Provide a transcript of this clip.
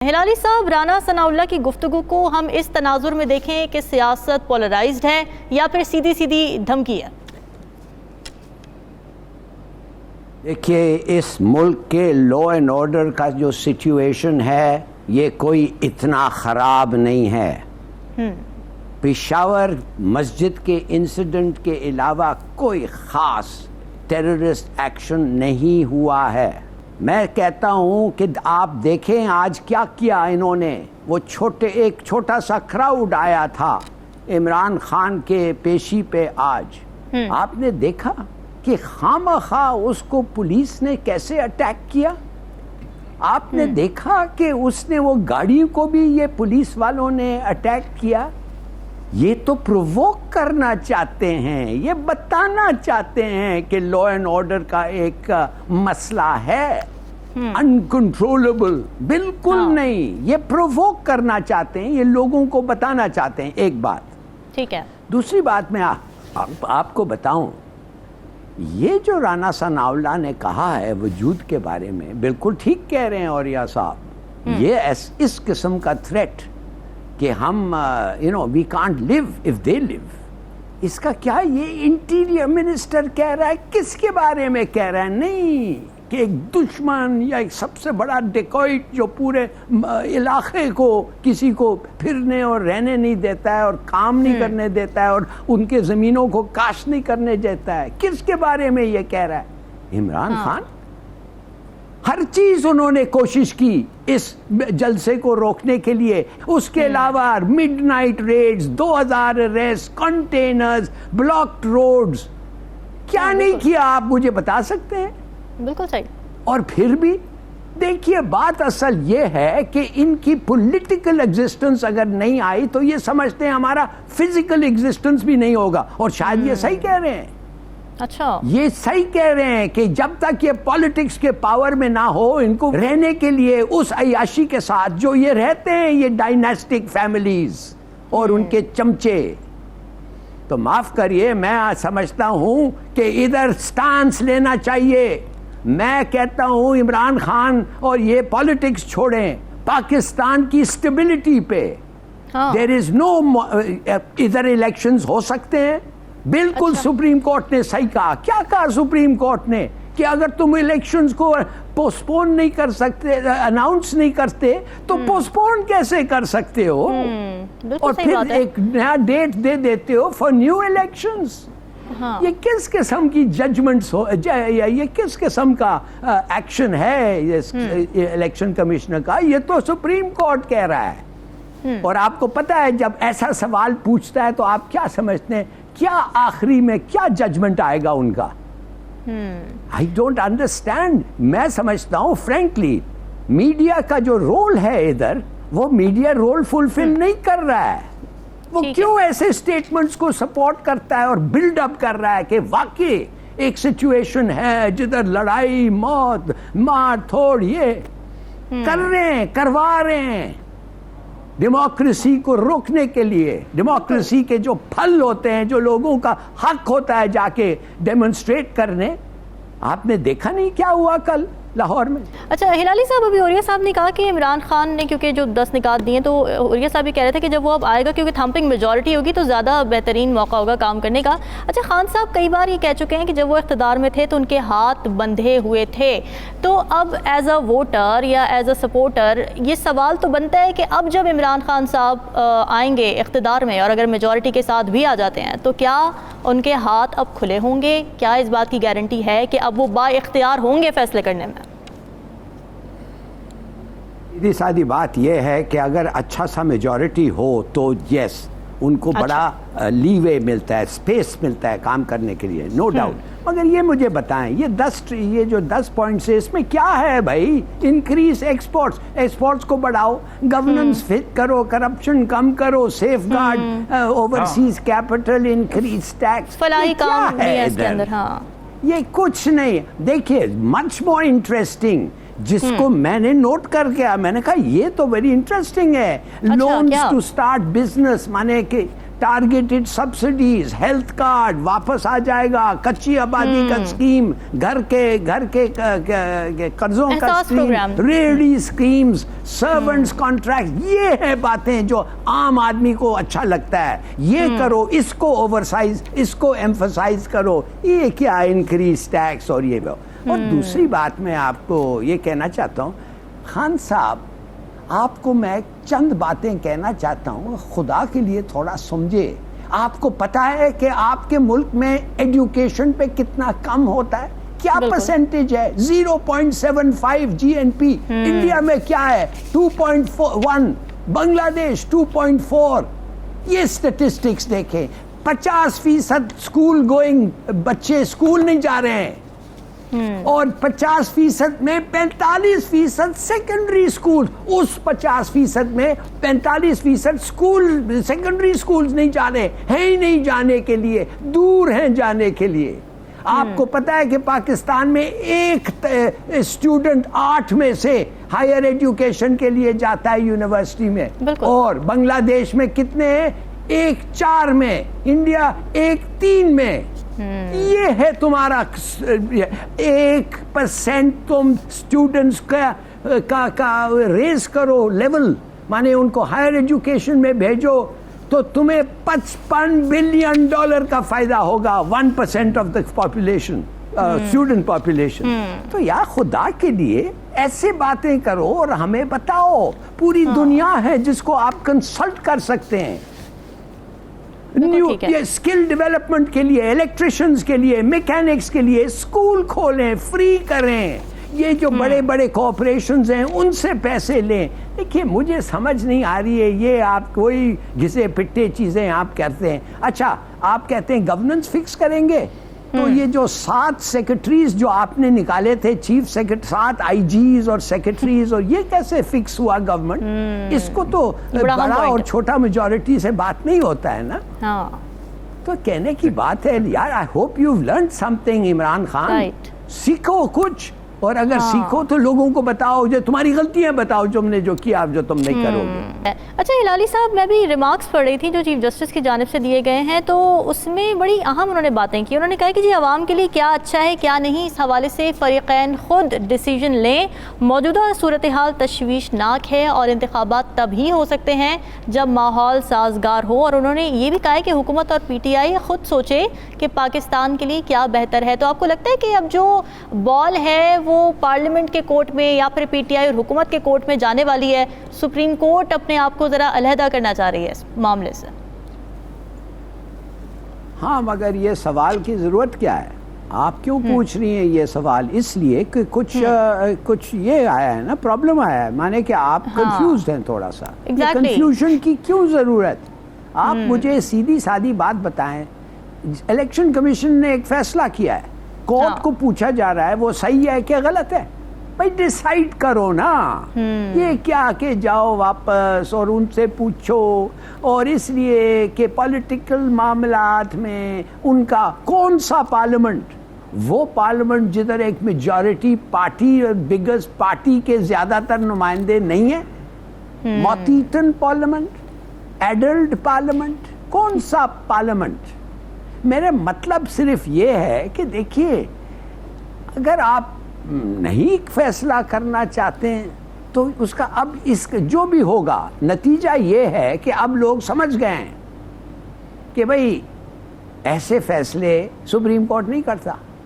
ہلالی صاحب، رانا ثناءاللہ کی گفتگو کو ہم اس تناظر میں دیکھیں کہ سیاست پولرائزڈ ہے یا پھر سیدھی سیدھی دھمکی ہے؟ دیکھیے، اس ملک کے لا اینڈ آرڈر کا جو سچویشن ہے یہ کوئی اتنا خراب نہیں ہے۔ پشاور مسجد کے انسیڈنٹ کے علاوہ کوئی خاص ٹیررسٹ ایکشن نہیں ہوا ہے۔ میں کہتا ہوں کہ آپ دیکھیں آج کیا کیا انہوں نے۔ وہ ایک چھوٹا سا کراؤڈ آیا تھا عمران خان کے پیشی پہ آج، آپ نے دیکھا کہ خواہ اس کو پولیس نے کیسے اٹیک کیا؟ آپ نے دیکھا کہ اس نے وہ گاڑی کو بھی یہ پولیس والوں نے اٹیک کیا؟ یہ تو پرووک کرنا چاہتے ہیں، یہ بتانا چاہتے ہیں کہ لا اینڈ آرڈر کا ایک مسئلہ ہے، انکنٹرولبل۔ بالکل نہیں، یہ پرووک کرنا چاہتے ہیں، یہ لوگوں کو بتانا چاہتے ہیں۔ ایک بات ٹھیک ہے۔ دوسری بات میں آپ کو بتاؤں، یہ جو رانا ثناءاللہ نے کہا ہے وجود کے بارے میں، بالکل ٹھیک کہہ رہے ہیں اوریہ صاحب۔ یہ اس قسم کا تھریٹ کہ ہم we can't leave if they لیو، اس کا کیا یہ انٹیریئر منسٹر کہہ رہا ہے؟ کس کے بارے میں کہہ رہا ہے؟ نہیں کہ ایک دشمن یا ایک سب سے بڑا ڈیکوئٹ جو پورے علاقے کو کسی کو پھرنے اور رہنے نہیں دیتا ہے اور کام نہیں کرنے دیتا ہے اور ان کے زمینوں کو کاشت نہیں کرنے دیتا ہے، کس کے بارے میں یہ کہہ رہا ہے؟ عمران خان۔ ہر چیز انہوں نے کوشش کی اس جلسے کو روکنے کے لیے، اس کے علاوہ midnight raids, 2000 arrest, containers, blocked roads, کیا نہیں کیا آپ مجھے بتا سکتے ہیں؟ بالکل صحیح۔ اور پھر بھی دیکھیے، بات اصل یہ ہے کہ ان کی پولیٹیکل ایگزسٹنس اگر نہیں آئی تو یہ سمجھتے ہیں ہمارا فزیکل ایگزسٹنس بھی نہیں ہوگا، اور شاید یہ صحیح کہہ رہے ہیں۔ اچھا، یہ صحیح کہہ رہے ہیں کہ جب تک یہ پالیٹکس کے پاور میں نہ ہو، ان کو رہنے کے لیے اس عیاشی کے ساتھ جو یہ رہتے ہیں، یہ ڈائناسٹک فیملیز اور ان کے چمچے، تو معاف کریے، میں سمجھتا ہوں کہ ادھر سٹانس لینا چاہیے۔ میں کہتا ہوں عمران خان اور یہ پالیٹکس چھوڑیں، پاکستان کی اسٹیبلٹی پہ دیر از نو، ادھر الیکشنز ہو سکتے ہیں۔ بالکل سپریم کورٹ نے صحیح کہا۔ کیا کہا سپریم کورٹ نے؟ کہ اگر تم الیکشنز کو پوسٹپون نہیں کر سکتے، اناؤنس نہیں کرتے، تو پوسٹپون کیسے کر سکتے ہو؟ اور پھر ایک نیا ڈیٹ دے دیتے ہو فار نیو الیکشنز۔ یہ کس قسم کی ججمنٹس ہو، یہ کس قسم کا ایکشن ہے الیکشن کمشنر کا؟ یہ تو سپریم کورٹ کہہ رہا ہے۔ اور آپ کو پتا ہے جب ایسا سوال پوچھتا ہے تو آپ کیا سمجھتے ہیں؟ کیا آخری میں کیا ججمنٹ آئے گا ان کا؟ I don't understand۔ میں سمجھتا ہوں فرینکلی میڈیا کا جو رول ہے ادھر، وہ میڈیا رول فلفل نہیں کر رہا ہے۔ وہ کیوں ایسے سٹیٹمنٹس کو سپورٹ کرتا ہے اور بلڈ اپ کر رہا ہے کہ واقعی ایک سچویشن ہے جدھر لڑائی، موت، مار تھوڑ یہ کر رہے ہیں، کروا رہے ہیں ڈیموکریسی کو روکنے کے لیے۔ ڈیموکریسی کے جو پھل ہوتے ہیں، جو لوگوں کا حق ہوتا ہے جا کے ڈیمونسٹریٹ کرنے، آپ نے دیکھا نہیں کیا ہوا کل لاہور میں؟ اچھا ہلالی صاحب، ابھی اوریہ صاحب نے کہا کہ عمران خان نے کیونکہ جو 10 نکات دیے، تو اوریہ صاحب بھی کہہ رہے تھے کہ جب وہ اب آئے گا کیونکہ تھمپنگ میجورٹی ہوگی تو زیادہ بہترین موقع ہوگا کام کرنے کا۔ اچھا، خان صاحب کئی بار یہ کہہ چکے ہیں کہ جب وہ اقتدار میں تھے تو ان کے ہاتھ بندھے ہوئے تھے، تو اب ایز اے ووٹر یا ایز اے سپورٹر یہ سوال تو بنتا ہے کہ اب جب عمران خان صاحب آئیں گے اقتدار میں اور اگر میجورٹی کے ساتھ بھی آ جاتے ہیں تو کیا ان کے ہاتھ اب کھلے ہوں گے؟ کیا اس بات کی گارنٹی ہے کہ اب وہ با اختیار ہوں گے فیصلے کرنے میں؟ سیدھی سادی بات یہ ہے کہ اگر اچھا سا میجورٹی ہو تو یس، ان کو بڑا لیوے ملتا ہے، اسپیس ملتا ہے کام کرنے کے لیے، نو ڈاؤٹ۔ مگر یہ مجھے بتائیں، یہ جو 10 پوائنٹس ہے اس میں کیا ہے بھائی؟ انکریز ایکسپورٹس کو بڑھاؤ، گورننس فٹ کرو، کرپشن کم کرو، safeguard overseas capital, increase tax, فلاحی کام ہے اس کے اندر۔ یہ کچھ نہیں۔ دیکھیے مچ مور انٹرسٹنگ، جس کو میں نے نوٹ کر کے میں نے کہا یہ تو ویری انٹرسٹنگ ہے، لونز ٹو سٹارٹ بزنس، مانے کہ ٹارگیٹڈ سبسڈیز, ہیلتھ کارڈ واپس آ جائے گا, کچی آبادی کا اسکیم, گھر کے قرضوں کا scheme, ready schemes, servants contract, یہ ہے باتیں جو عام آدمی کو اچھا لگتا ہے. یہ کرو, اس کو اوورسائز, اس کو ایمفسائز کرو. یہ کیا انکریز ٹیکس اور یہ. اور دوسری بات میں آپ کو یہ کہنا چاہتا ہوں, خان صاحب آپ کو میں چند باتیں کہنا چاہتا ہوں, خدا کے لیے تھوڑا سمجھے. آپ کو پتا ہے کہ آپ کے ملک میں ایڈوکیشن پہ کتنا کم ہوتا ہے؟ کیا پرسنٹیج ہے؟ 0.75 جی این پی. انڈیا میں کیا ہے؟ 2.1, بنگلہ دیش 2.4. یہ اسٹیٹسٹکس دیکھیں. 50% اسکول گوئنگ بچے اسکول نہیں جا رہے ہیں, اور 50% میں 45% سیکنڈری اسکول. اس 50% میں 45% اسکول سیکنڈری اسکولز نہیں جا رہے ہیں, ہی نہیں جانے کے لیے, دور ہیں جانے کے لیے. آپ کو پتا ہے کہ پاکستان میں ایک اسٹوڈنٹ 8 میں سے ہائر ایجوکیشن کے لیے جاتا ہے یونیورسٹی میں, اور بنگلہ دیش میں کتنے ہیں؟ 1-4 میں, انڈیا 1-3 میں. یہ ہے تمہارا 1% تم اسٹوڈنٹس کا ریز کرو لیول, مانے ان کو ہائر ایجوکیشن میں بھیجو, تو تمہیں $55 بلین کا فائدہ ہوگا. 1% of the population, student population. تو یا خدا کے لیے ایسے باتیں کرو اور ہمیں بتاؤ. پوری دنیا ہے جس کو آپ کنسلٹ کر سکتے ہیں. نیو اسکل ڈیولپمنٹ کے لیے, الیکٹریشنز کے لیے, میکینکس کے لیے اسکول کھولیں, فری کریں. یہ جو بڑے بڑے کوآپریشنز ہیں ان سے پیسے لیں. دیکھیے مجھے سمجھ نہیں آ رہی ہے, یہ آپ کوئی گھسے پٹے چیزیں آپ کہتے ہیں. اچھا آپ کہتے ہیں گورننس فکس کریں گے, تو یہ جو 7 سیکرٹریز جو آپ نے نکالے تھے, چیف سیکرٹری, 7 آئی جیز اور سیکرٹریز, اور یہ کیسے فکس ہوا گورنمنٹ؟ اس کو تو بڑا اور چھوٹا میجورٹی سے بات نہیں ہوتا ہے نا. تو کہنے کی بات ہے یار, I hope you learned some thing Imran Khan. سیکھو کچھ, اور اگر سیکھو تو لوگوں کو بتاؤ, جو تمہاری غلطیاں بتاؤ تم نے جو کیا, جو تم نہیں کرو گے. اچھا ہلالی صاحب, میں بھی ریمارکس پڑھ رہی تھی جو چیف جسٹس کی جانب سے دیے گئے ہیں, تو اس میں بڑی اہم انہوں نے باتیں کی. انہوں نے کہا کہ جی عوام کے لیے کیا اچھا ہے کیا نہیں, اس حوالے سے فریقین خود ڈیسیجن لیں. موجودہ صورتحال تشویشناک ہے اور انتخابات تب ہی ہو سکتے ہیں جب ماحول سازگار ہو. اور انہوں نے یہ بھی کہا ہے کہ حکومت اور پی ٹی آئی خود سوچے کہ پاکستان کے لیے کیا بہتر ہے. تو آپ کو لگتا ہے کہ اب جو بال ہے وہ پارلیمنٹ کے کورٹ میں یا پھر پی ٹی آئی اور حکومت کے کورٹ میں جانے والی ہے؟ سپریم کورٹ اپنے آپ کو ذرا علیحدہ کرنا چاہ رہی ہے اس معاملے سے. ہاں, مگر یہ سوال کی ضرورت کیا ہے؟ آپ کیوں پوچھ رہی ہیں یہ سوال؟ اس لیے کہ کچھ یہ آیا ہے نا, پرابلم آیا ہے, مانے کہ آپ کنفیوزڈ ہیں تھوڑا سا. کنفیوژن کی کیوں ضرورت؟ آپ مجھے سیدھی سادی بات بتائیں. الیکشن کمیشن نے ایک فیصلہ کیا ہے, کورٹ کو پوچھا جا رہا ہے وہ صحیح ہے کہ غلط ہے. بھائی ڈیسائیڈ کرو نا. یہ کیا کہ جاؤ واپس اور ان سے پوچھو, اور اس لیے کہ پولیٹیکل معاملات میں ان کا کون سا پارلیمنٹ, وہ پارلیمنٹ جدھر ایک میجورٹی پارٹی اور بگیسٹ پارٹی کے زیادہ تر نمائندے نہیں ہیں, موتیتن پارلیمنٹ, ایڈلٹ پارلیمنٹ, کون سا پارلیمنٹ؟ میرے مطلب صرف یہ ہے کہ دیکھیے, اگر آپ نہیں فیصلہ کرنا چاہتے ہیں تو اس کا اب اس جو بھی ہوگا نتیجہ یہ ہے کہ اب لوگ سمجھ گئے ہیں کہ بھئی ایسے فیصلے سپریم کورٹ نہیں کرتا.